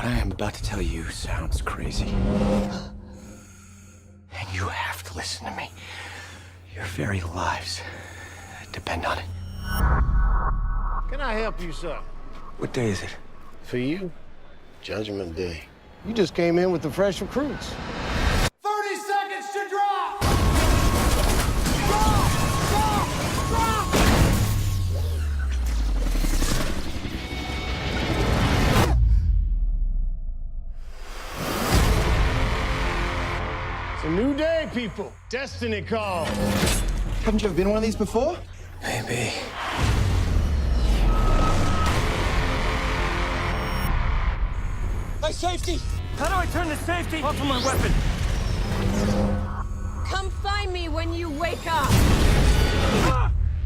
What I am about to tell you sounds crazy. And you have to listen to me. Your very lives depend on it. Can I help you, sir? What day is it? For you, Judgment Day. You just came in with the fresh recruits. 30 seconds to drop! Drop! Drop! Drop! It's a new day, people. Destiny calls. Haven't you ever been one of these before? Maybe. My safety! How do I turn the safety off of my weapon? Come find me when you wake up!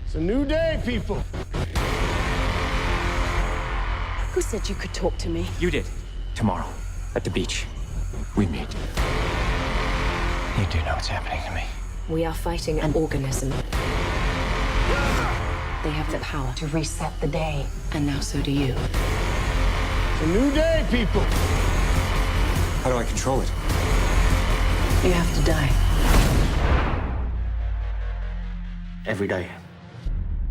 It's a new day, people. Who said you could talk to me? You did. Tomorrow, at the beach. We meet. You do know what's happening to me. We are fighting an organism. They have the power to reset the day, and now so do you. It's a new day, people. How do I control it? You have to die. Every day.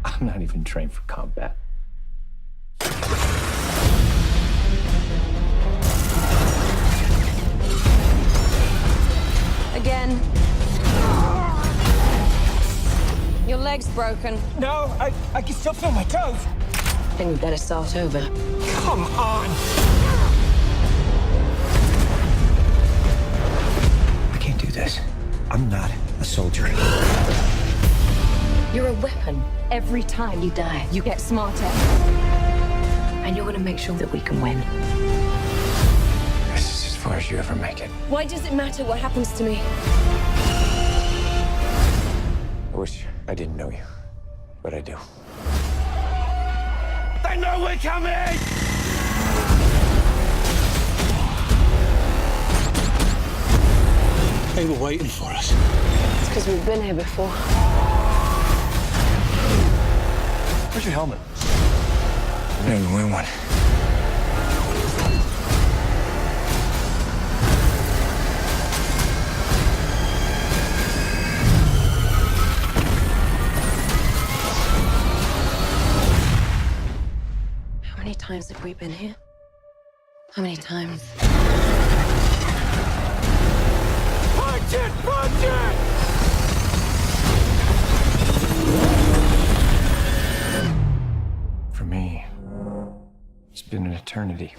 I'm not even trained for combat. Again. Your leg's broken. No, I can still feel my toes. Then we better start over. Come on. I can't do this. I'm not a soldier. You're a weapon. Every time you die, you get smarter. And you're gonna make sure that we can win. This is as far as you ever make it. Why does it matter what happens to me? I wish I didn't know you, but I do. They know we're coming! They were waiting for us. It's because we've been here before. Where's your helmet? I didn't even win one. How many times have we been here? How many times? Punch it! Punch it! For me, it's been an eternity.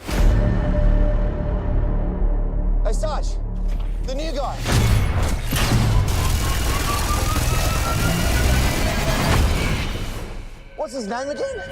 Hey, Sarge, the new guy. What's his name again?